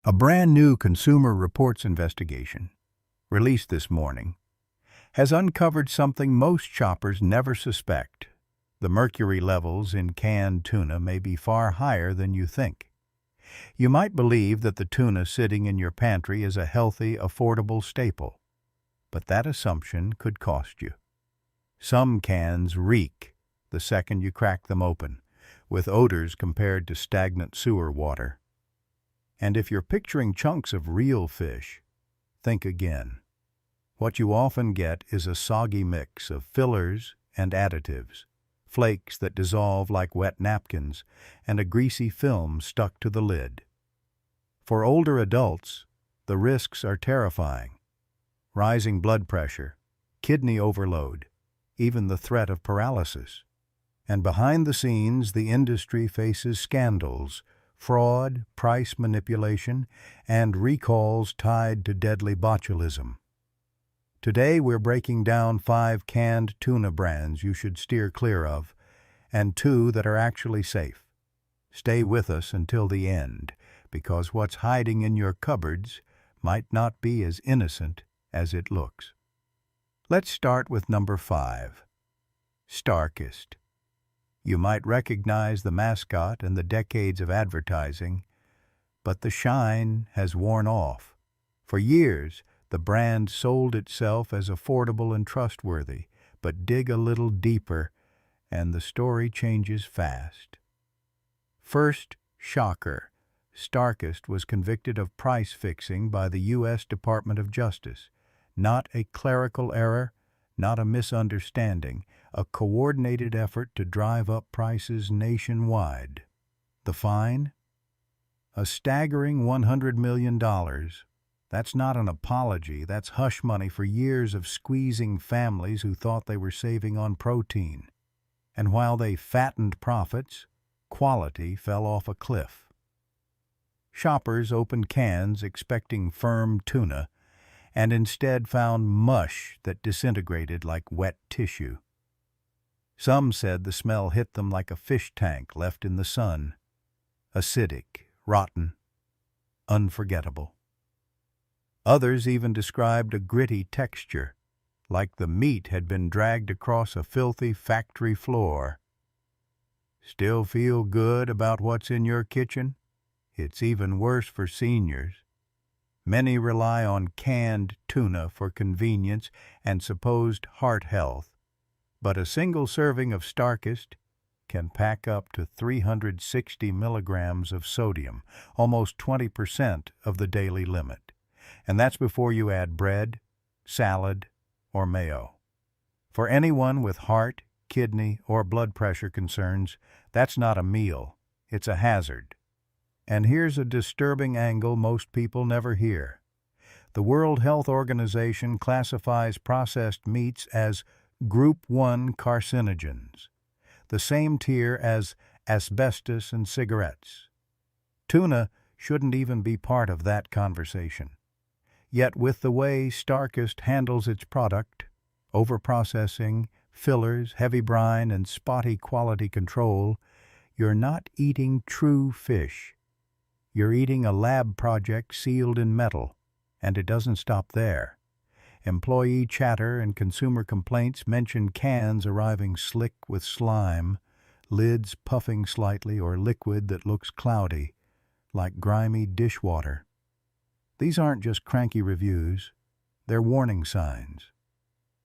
A brand new Consumer Reports investigation, released this morning, has uncovered something most shoppers never suspect. The mercury levels in canned tuna may be far higher than you think. You might believe that the tuna sitting in your pantry is a healthy, affordable staple, but that assumption could cost you. Some cans reek the second you crack them open, with odors compared to stagnant sewer water. And if you're picturing chunks of real fish, think again. What you often get is a soggy mix of fillers and additives, flakes that dissolve like wet napkins, and a greasy film stuck to the lid. For older adults, the risks are terrifying. Rising blood pressure, kidney overload, even the threat of paralysis. And behind the scenes, the industry faces scandals, fraud, price manipulation, and recalls tied to deadly botulism. Today we're breaking down 5 canned tuna brands you should steer clear of, and 2 that are actually safe. Stay with us until the end, because what's hiding in your cupboards might not be as innocent as it looks. Let's start with number 5, Starkist. You might recognize the mascot and the decades of advertising, but the shine has worn off. For years, the brand sold itself as affordable and trustworthy, but dig a little deeper, and the story changes fast. First, shocker, Starkist was convicted of price fixing by the U.S. Department of Justice. Not a clerical error, not a misunderstanding, a coordinated effort to drive up prices nationwide. The fine? A staggering $100 million. That's not an apology, that's hush money for years of squeezing families who thought they were saving on protein. And while they fattened profits, quality fell off a cliff. Shoppers opened cans expecting firm tuna, and instead found mush that disintegrated like wet tissue. Some said the smell hit them like a fish tank left in the sun. Acidic, rotten, unforgettable. Others even described a gritty texture, like the meat had been dragged across a filthy factory floor. Still feel good about what's in your kitchen? It's even worse for seniors. Many rely on canned tuna for convenience and supposed heart health, but a single serving of Starkist can pack up to 360 milligrams of sodium, almost 20% of the daily limit. And that's before you add bread, salad, or mayo. For anyone with heart, kidney, or blood pressure concerns, that's not a meal, it's a hazard. And here's a disturbing angle most people never hear. The World Health Organization classifies processed meats as Group 1 carcinogens, the same tier as asbestos and cigarettes. Tuna shouldn't even be part of that conversation. Yet with the way Starkist handles its product, overprocessing, fillers, heavy brine, and spotty quality control, you're not eating true fish. You're eating a lab project sealed in metal, and it doesn't stop there. Employee chatter and consumer complaints mention cans arriving slick with slime, lids puffing slightly, or liquid that looks cloudy, like grimy dishwater. These aren't just cranky reviews, they're warning signs.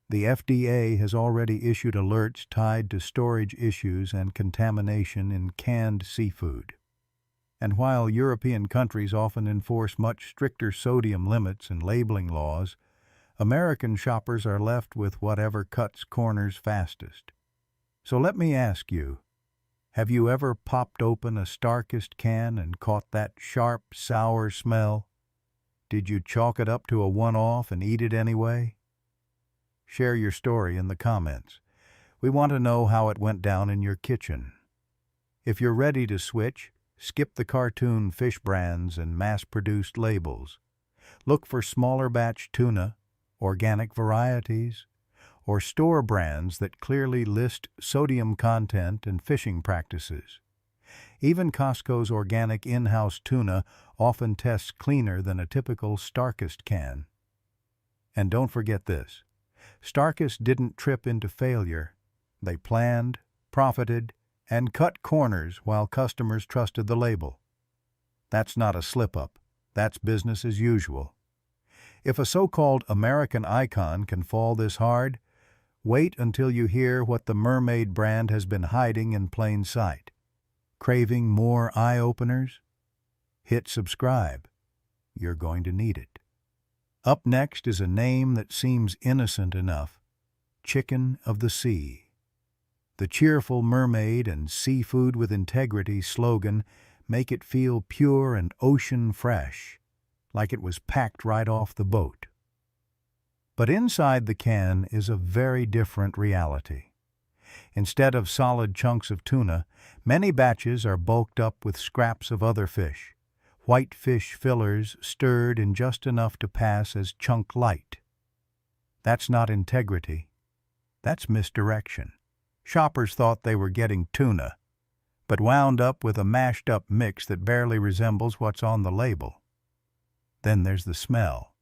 The FDA has already issued alerts tied to storage issues and contamination in canned seafood. And while European countries often enforce much stricter sodium limits and labeling laws, American shoppers are left with whatever cuts corners fastest. So let me ask you, have you ever popped open a Starkist can and caught that sharp, sour smell? Did you chalk it up to a one-off and eat it anyway? Share your story in the comments. We want to know how it went down in your kitchen. If you're ready to switch, skip the cartoon fish brands and mass-produced labels. Look for smaller batch tuna, organic varieties, or store brands that clearly list sodium content and fishing practices. Even Costco's organic in-house tuna often tests cleaner than a typical Starkist can. And don't forget this. Starkist didn't trip into failure. They planned, profited, and cut corners while customers trusted the label. That's not a slip-up. That's business as usual. If a so-called American icon can fall this hard, wait until you hear what the Mermaid brand has been hiding in plain sight. Craving more eye-openers? Hit subscribe. You're going to need it. Up next is a name that seems innocent enough: Chicken of the Sea. The cheerful Mermaid and Seafood with Integrity slogan make it feel pure and ocean fresh, like it was packed right off the boat. But inside the can is a very different reality. Instead of solid chunks of tuna, many batches are bulked up with scraps of other fish, white fish fillers stirred in just enough to pass as chunk light. That's not integrity. That's misdirection. Shoppers thought they were getting tuna, but wound up with a mashed-up mix that barely resembles what's on the label. Then there's the smell.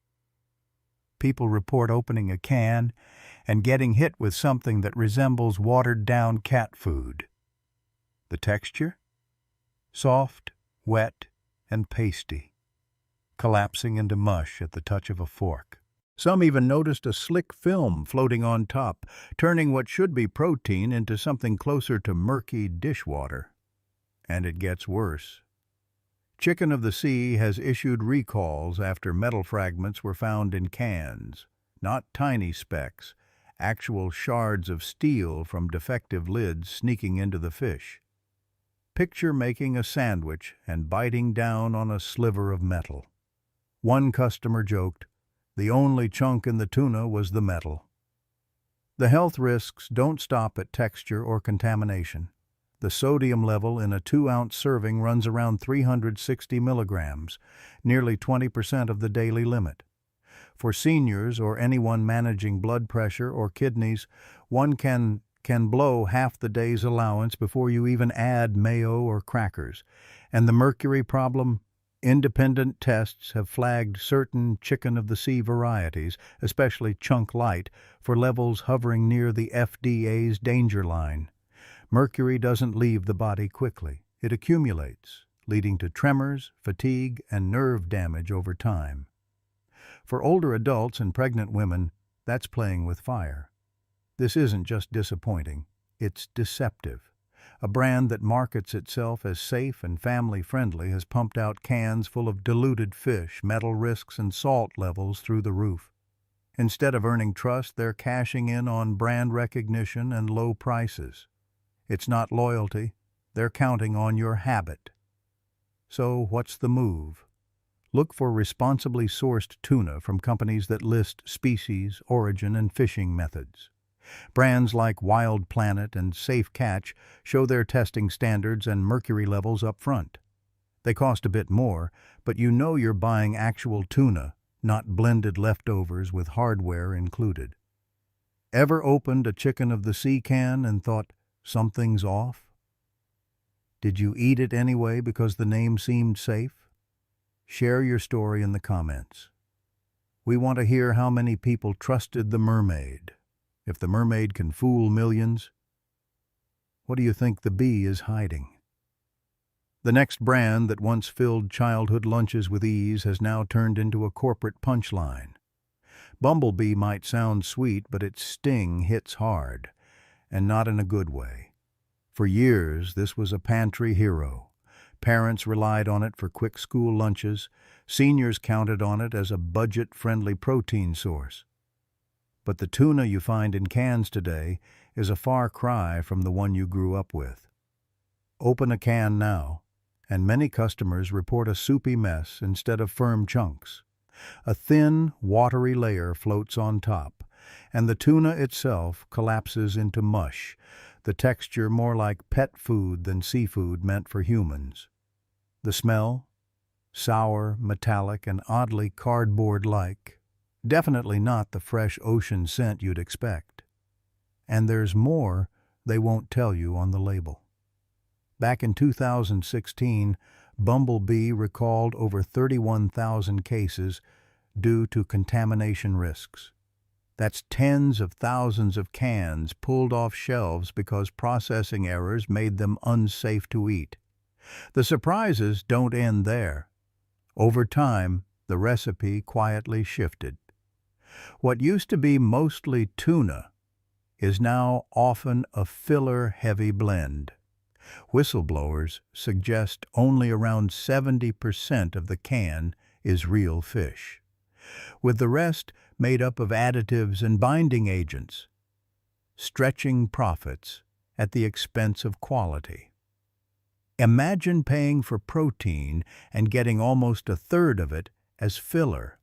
People report opening a can and getting hit with something that resembles watered-down cat food. The texture? Soft, wet, and pasty, collapsing into mush at the touch of a fork. Some even noticed a slick film floating on top, turning what should be protein into something closer to murky dishwater. And it gets worse. Chicken of the Sea has issued recalls after metal fragments were found in cans, not tiny specks, actual shards of steel from defective lids sneaking into the fish. Picture making a sandwich and biting down on a sliver of metal. One customer joked, "The only chunk in the tuna was the metal." The health risks don't stop at texture or contamination. The sodium level in a 2-ounce serving runs around 360 milligrams, nearly 20% of the daily limit. For seniors or anyone managing blood pressure or kidneys, one can blow half the day's allowance before you even add mayo or crackers. And the mercury problem? Independent tests have flagged certain Chicken of the Sea varieties, especially Chunk Light, for levels hovering near the FDA's danger line. Mercury doesn't leave the body quickly. It accumulates, leading to tremors, fatigue, and nerve damage over time. For older adults and pregnant women, that's playing with fire. This isn't just disappointing, it's deceptive. A brand that markets itself as safe and family-friendly has pumped out cans full of diluted fish, metal risks, and salt levels through the roof. Instead of earning trust, they're cashing in on brand recognition and low prices. It's not loyalty, they're counting on your habit. So what's the move? Look for responsibly sourced tuna from companies that list species, origin, and fishing methods. Brands like Wild Planet and Safe Catch show their testing standards and mercury levels up front. They cost a bit more, but you know you're buying actual tuna, not blended leftovers with hardware included. Ever opened a Chicken of the Sea can and thought, something's off? Did you eat it anyway because the name seemed safe? Share your story in the comments. We want to hear how many people trusted the Mermaid. If the Mermaid can fool millions, what do you think the bee is hiding? The next brand that once filled childhood lunches with ease has now turned into a corporate punchline. Bumblebee might sound sweet, but its sting hits hard, and not in a good way. For years, this was a pantry hero. Parents relied on it for quick school lunches. Seniors counted on it as a budget-friendly protein source. But the tuna you find in cans today is a far cry from the one you grew up with. Open a can now, and many customers report a soupy mess instead of firm chunks. A thin, watery layer floats on top, and the tuna itself collapses into mush, the texture more like pet food than seafood meant for humans. The smell? Sour, metallic, and oddly cardboard-like. Definitely not the fresh ocean scent you'd expect. And there's more they won't tell you on the label. Back in 2016, Bumblebee recalled over 31,000 cases due to contamination risks. That's tens of thousands of cans pulled off shelves because processing errors made them unsafe to eat. The surprises don't end there. Over time, the recipe quietly shifted. What used to be mostly tuna is now often a filler-heavy blend. Whistleblowers suggest only around 70% of the can is real fish, with the rest made up of additives and binding agents, stretching profits at the expense of quality. Imagine paying for protein and getting almost a third of it as filler.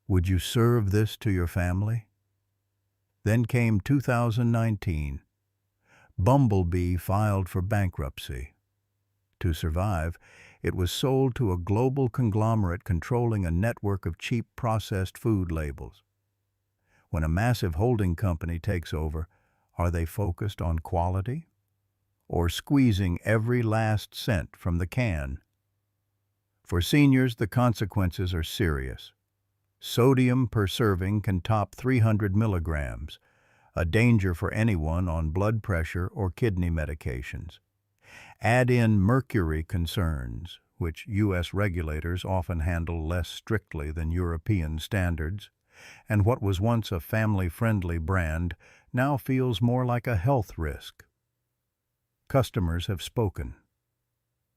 Would you serve this to your family? Then came 2019. Bumblebee filed for bankruptcy. To survive, it was sold to a global conglomerate controlling a network of cheap processed food labels. When a massive holding company takes over, are they focused on quality or squeezing every last cent from the can? For seniors, the consequences are serious. Sodium per serving can top 300 milligrams, a danger for anyone on blood pressure or kidney medications. Add in mercury concerns, which U.S. regulators often handle less strictly than European standards, and what was once a family-friendly brand now feels more like a health risk. Customers have spoken.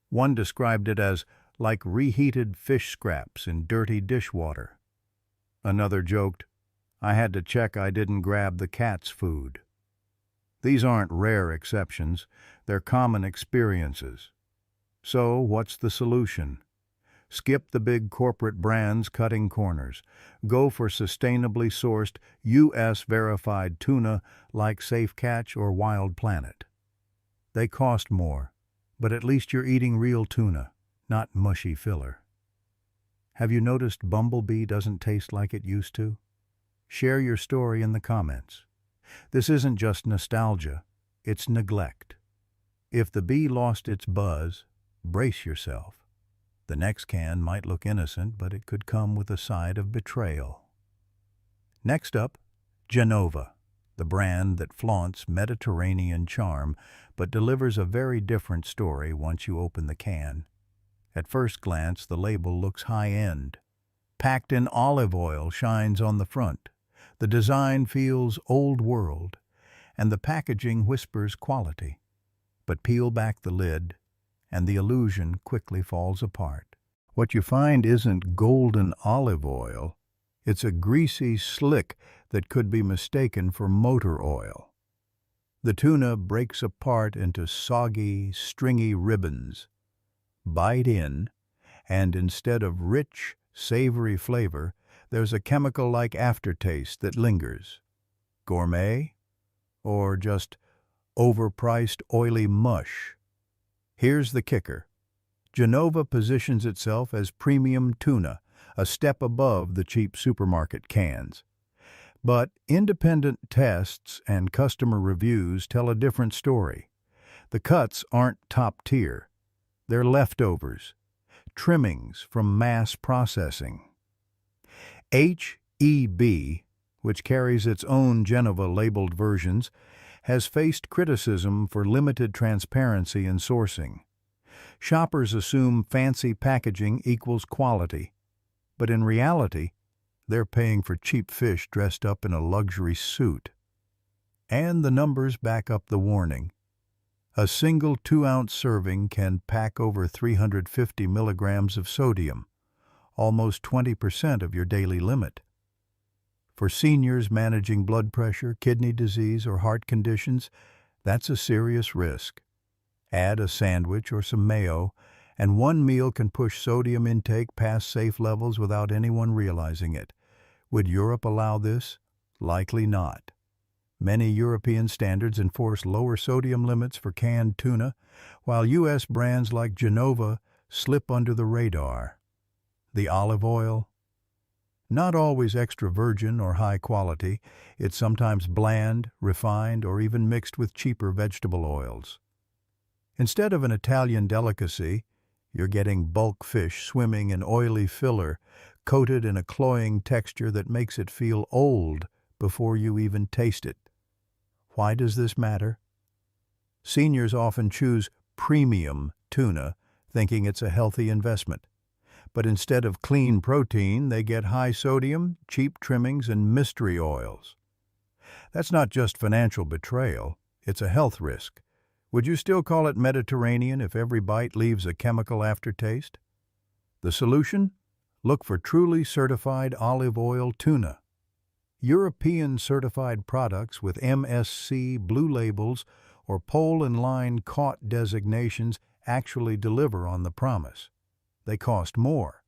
One described it as like reheated fish scraps in dirty dishwater. Another joked, "I had to check I didn't grab the cat's food." These aren't rare exceptions, they're common experiences. So, what's the solution? Skip the big corporate brands cutting corners. Go for sustainably sourced, U.S.-verified tuna like Safe Catch or Wild Planet. They cost more, but at least you're eating real tuna, not mushy filler. Have you noticed Bumblebee doesn't taste like it used to? Share your story in the comments. This isn't just nostalgia, it's neglect. If the bee lost its buzz, brace yourself. The next can might look innocent, but it could come with a side of betrayal. Next up, Genova, the brand that flaunts Mediterranean charm but delivers a very different story once you open the can. At first glance, the label looks high-end. Packed in olive oil shines on the front. The design feels old-world, and the packaging whispers quality. But peel back the lid, and the illusion quickly falls apart. What you find isn't golden olive oil. It's a greasy slick that could be mistaken for motor oil. The tuna breaks apart into soggy, stringy ribbons. Bite in, and instead of rich, savory flavor, there's a chemical-like aftertaste that lingers. Gourmet? Or just overpriced, oily mush? Here's the kicker. Genova positions itself as premium tuna, a step above the cheap supermarket cans. But independent tests and customer reviews tell a different story. The cuts aren't top tier. They're leftovers, trimmings from mass processing. H-E-B, which carries its own Genova-labeled versions, has faced criticism for limited transparency in sourcing. Shoppers assume fancy packaging equals quality, but in reality, they're paying for cheap fish dressed up in a luxury suit. And the numbers back up the warning. A single 2-ounce serving can pack over 350 milligrams of sodium, almost 20% of your daily limit. For seniors managing blood pressure, kidney disease, or heart conditions, that's a serious risk. Add a sandwich or some mayo, and one meal can push sodium intake past safe levels without anyone realizing it. Would Europe allow this? Likely not. Many European standards enforce lower sodium limits for canned tuna, while U.S. brands like Genova slip under the radar. The olive oil? Not always extra virgin or high quality, it's sometimes bland, refined, or even mixed with cheaper vegetable oils. Instead of an Italian delicacy, you're getting bulk fish swimming in oily filler, coated in a cloying texture that makes it feel old before you even taste it. Why does this matter? Seniors often choose premium tuna, thinking it's a healthy investment. But instead of clean protein, they get high sodium, cheap trimmings, and mystery oils. That's not just financial betrayal, it's a health risk. Would you still call it Mediterranean if every bite leaves a chemical aftertaste? The solution? Look for truly certified olive oil tuna. European certified products with MSC blue labels or pole and line caught designations actually deliver on the promise. They cost more,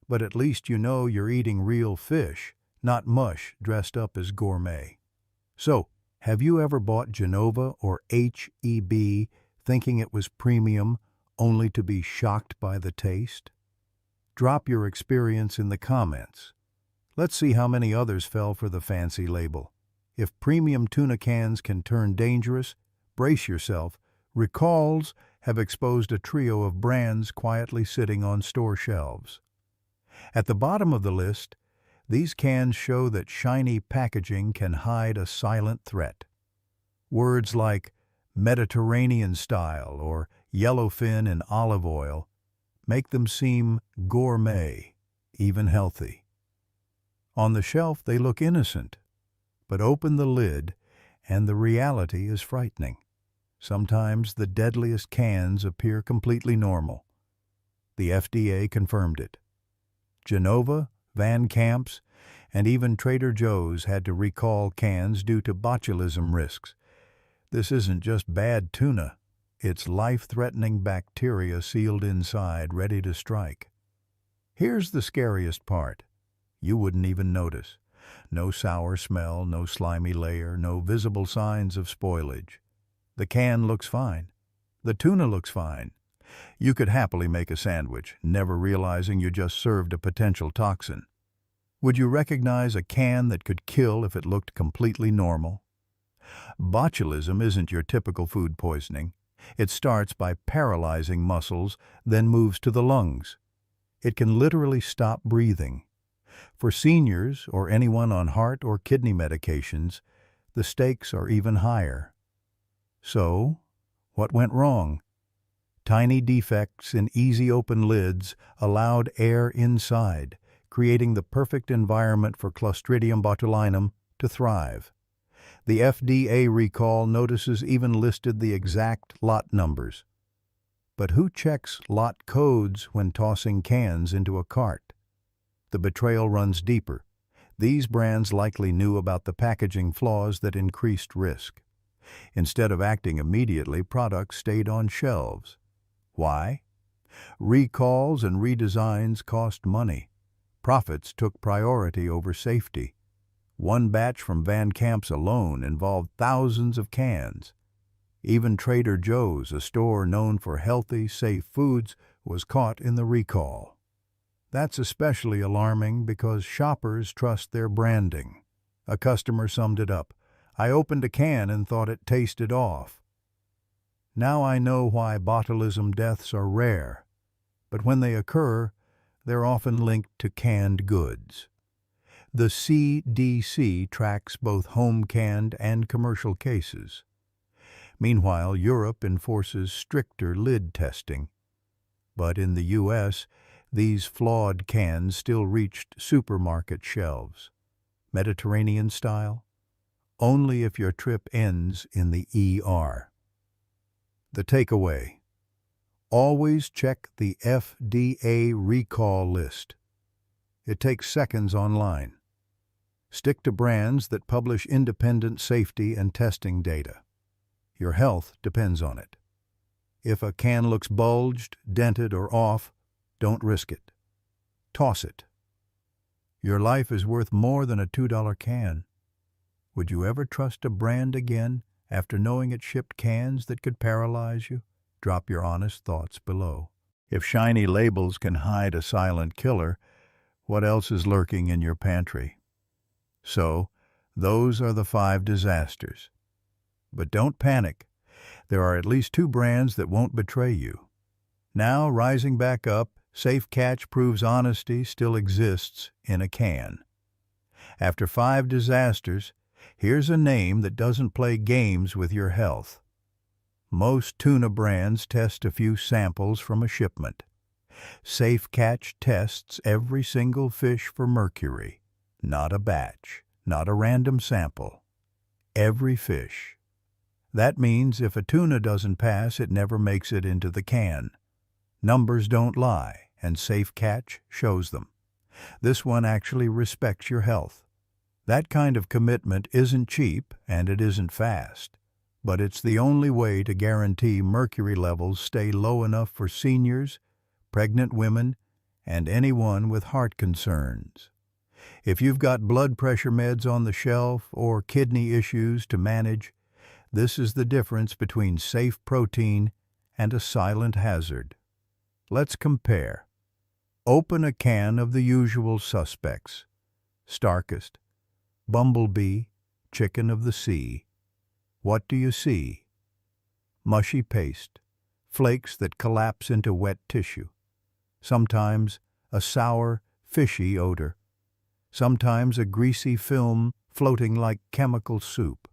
but at least you know you're eating real fish, not mush dressed up as gourmet. So, have you ever bought Genova or HEB thinking it was premium only to be shocked by the taste? Drop your experience in the comments. Let's see how many others fell for the fancy label. If premium tuna cans can turn dangerous, brace yourself. Recalls have exposed a trio of brands quietly sitting on store shelves. At the bottom of the list, these cans show that shiny packaging can hide a silent threat. Words like Mediterranean style or yellowfin in olive oil make them seem gourmet, even healthy. On the shelf, they look innocent, but open the lid and the reality is frightening. Sometimes the deadliest cans appear completely normal. The FDA confirmed it. Genova, Van Camp's, and even Trader Joe's had to recall cans due to botulism risks. This isn't just bad tuna, it's life-threatening bacteria sealed inside, ready to strike. Here's the scariest part. You wouldn't even notice. No sour smell, no slimy layer, no visible signs of spoilage. The can looks fine. The tuna looks fine. You could happily make a sandwich, never realizing you just served a potential toxin. Would you recognize a can that could kill if it looked completely normal? Botulism isn't your typical food poisoning. It starts by paralyzing muscles, then moves to the lungs. It can literally stop breathing. For seniors or anyone on heart or kidney medications, the stakes are even higher. So, what went wrong? Tiny defects in easy-open lids allowed air inside, creating the perfect environment for Clostridium botulinum to thrive. The FDA recall notices even listed the exact lot numbers. But who checks lot codes when tossing cans into a cart? The betrayal runs deeper. These brands likely knew about the packaging flaws that increased risk. Instead of acting immediately, products stayed on shelves. Why? Recalls and redesigns cost money. Profits took priority over safety. One batch from Van Camp's alone involved thousands of cans. Even Trader Joe's, a store known for healthy, safe foods, was caught in the recall. That's especially alarming because shoppers trust their branding. A customer summed it up. I opened a can and thought it tasted off. Now I know why botulism deaths are rare, but when they occur, they're often linked to canned goods. The CDC tracks both home canned and commercial cases. Meanwhile, Europe enforces stricter lid testing. But in the U.S., these flawed cans still reached supermarket shelves. Mediterranean style? Only if your trip ends in the ER. The takeaway: always check the FDA recall list. It takes seconds online. Stick to brands that publish independent safety and testing data. Your health depends on it. If a can looks bulged, dented, or off, don't risk it. Toss it. Your life is worth more than a $2 can. Would you ever trust a brand again after knowing it shipped cans that could paralyze you? Drop your honest thoughts below. If shiny labels can hide a silent killer, what else is lurking in your pantry? So, those are the 5 disasters. But don't panic. There are at least two brands that won't betray you. Now, rising back up, Safe Catch proves honesty still exists in a can. After 5 disasters, here's a name that doesn't play games with your health. Most tuna brands test a few samples from a shipment. Safe Catch tests every single fish for mercury, not a batch, not a random sample. Every fish. That means if a tuna doesn't pass, it never makes it into the can. Numbers don't lie, and Safe Catch shows them. This one actually respects your health. That kind of commitment isn't cheap, and it isn't fast, but it's the only way to guarantee mercury levels stay low enough for seniors, pregnant women, and anyone with heart concerns. If you've got blood pressure meds on the shelf or kidney issues to manage, this is the difference between safe protein and a silent hazard. Let's compare. Open a can of the usual suspects. Starkest, bumblebee, chicken of the sea. What do you see? Mushy paste, flakes that collapse into wet tissue. Sometimes a sour, fishy odor. Sometimes a greasy film floating like chemical soup.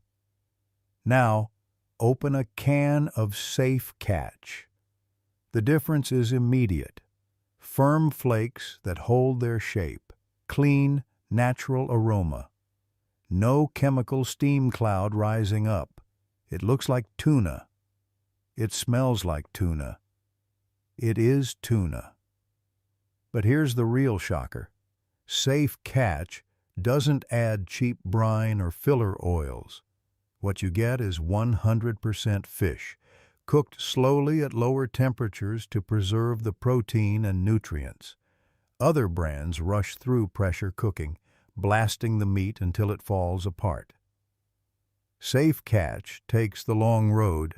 Now, open a can of Safe Catch. The difference is immediate. Firm flakes that hold their shape. Clean, natural aroma. No chemical steam cloud rising up. It looks like tuna. It smells like tuna. It is tuna. But here's the real shocker. Safe Catch doesn't add cheap brine or filler oils. What you get is 100% fish, cooked slowly at lower temperatures to preserve the protein and nutrients. Other brands rush through pressure cooking, blasting the meat until it falls apart. Safe Catch takes the long road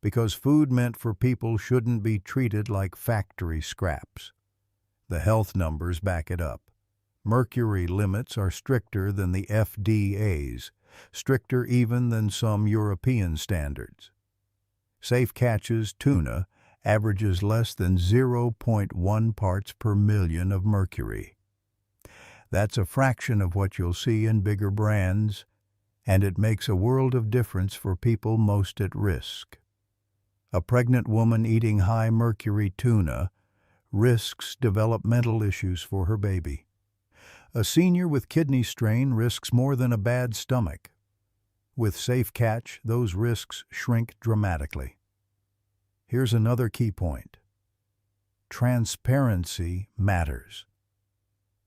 because food meant for people shouldn't be treated like factory scraps. The health numbers back it up. Mercury limits are stricter than the FDA's, stricter even than some European standards. Safe Catch's tuna averages less than 0.1 parts per million of mercury. That's a fraction of what you'll see in bigger brands, and it makes a world of difference for people most at risk. A pregnant woman eating high mercury tuna risks developmental issues for her baby. A senior with kidney strain risks more than a bad stomach. With Safe Catch, those risks shrink dramatically. Here's another key point. Transparency matters.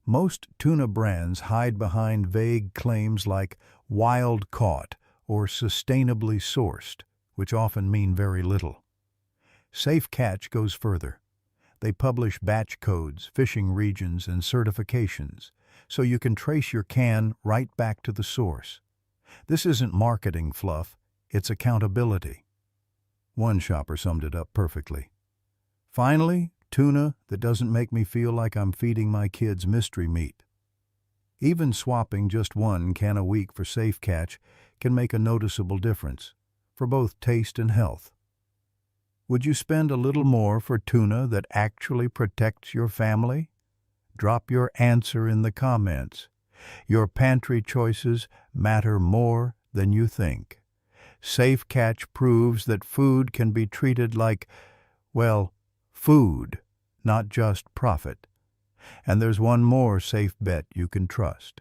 Most tuna brands hide behind vague claims like wild caught or sustainably sourced, which often mean very little. Safe Catch goes further. They publish batch codes, fishing regions, and certifications, so you can trace your can right back to the source. This isn't marketing fluff, it's accountability. One shopper summed it up perfectly. Finally, tuna that doesn't make me feel like I'm feeding my kids mystery meat. Even swapping just one can a week for Safe Catch can make a noticeable difference, for both taste and health. Would you spend a little more for tuna that actually protects your family? Drop your answer in the comments. Your pantry choices matter more than you think. Safe Catch proves that food can be treated like, well, food, not just profit. And there's one more safe bet you can trust.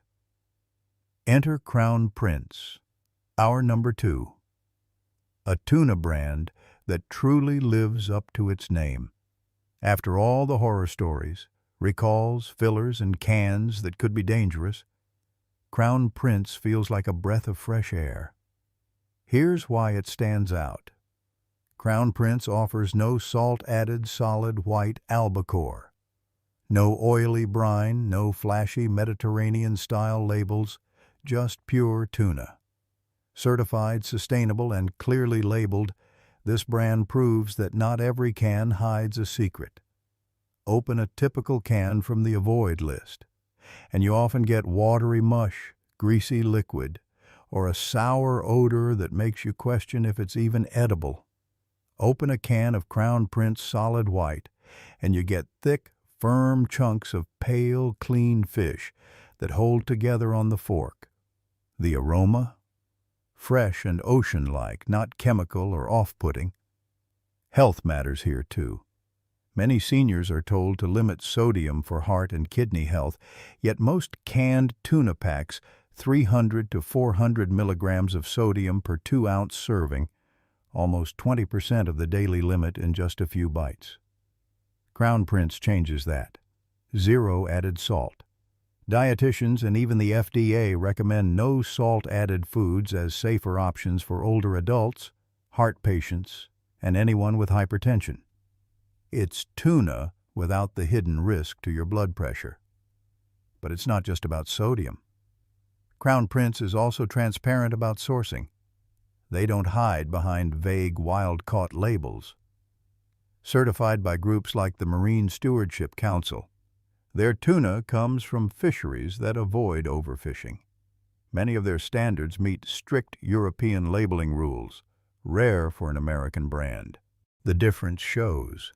Enter Crown Prince, our number 2. A tuna brand that truly lives up to its name. After all the horror stories, recalls, fillers, and cans that could be dangerous, Crown Prince feels like a breath of fresh air. Here's why it stands out. Crown Prince offers no salt-added solid white albacore. No oily brine, no flashy Mediterranean-style labels, just pure tuna. Certified, sustainable, and clearly labeled, this brand proves that not every can hides a secret. Open a typical can from the avoid list, and you often get watery mush, greasy liquid, or a sour odor that makes you question if it's even edible. Open a can of Crown Prince Solid White, and you get thick, firm chunks of pale, clean fish that hold together on the fork. The aroma? Fresh and ocean-like, not chemical or off-putting. Health matters here, too. Many seniors are told to limit sodium for heart and kidney health, yet most canned tuna packs 300 to 400 milligrams of sodium per 2-ounce serving, almost 20% of the daily limit in just a few bites. Crown Prince changes that. 0 added salt. Dietitians and even the FDA recommend no salt-added foods as safer options for older adults, heart patients, and anyone with hypertension. It's tuna without the hidden risk to your blood pressure. But it's not just about sodium. Crown Prince is also transparent about sourcing. They don't hide behind vague, wild-caught labels. Certified by groups like the Marine Stewardship Council, their tuna comes from fisheries that avoid overfishing. Many of their standards meet strict European labeling rules, rare for an American brand. The difference shows.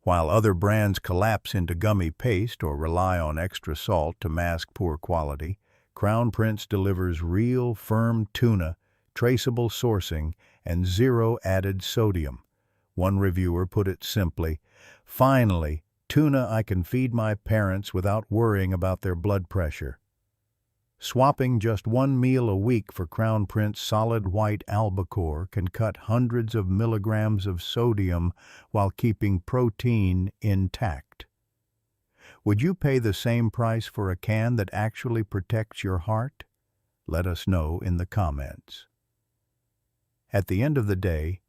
While other brands collapse into gummy paste or rely on extra salt to mask poor quality, Crown Prince delivers real, firm tuna, traceable sourcing, and 0 added sodium. One reviewer put it simply, "Finally, tuna I can feed my parents without worrying about their blood pressure." Swapping just one meal a week for Crown Prince Solid White albacore can cut hundreds of milligrams of sodium while keeping protein intact. Would you pay the same price for a can that actually protects your heart? Let us know in the comments. At the end of the day,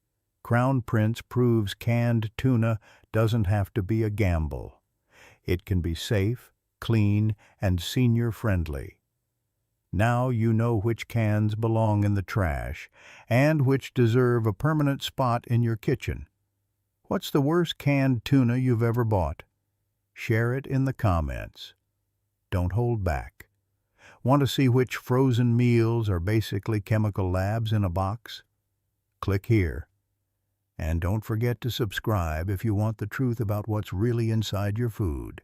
Crown Prince proves canned tuna doesn't have to be a gamble. It can be safe, clean, and senior-friendly. Now you know which cans belong in the trash and which deserve a permanent spot in your kitchen. What's the worst canned tuna you've ever bought? Share it in the comments. Don't hold back. Want to see which frozen meals are basically chemical labs in a box? Click here. And don't forget to subscribe if you want the truth about what's really inside your food.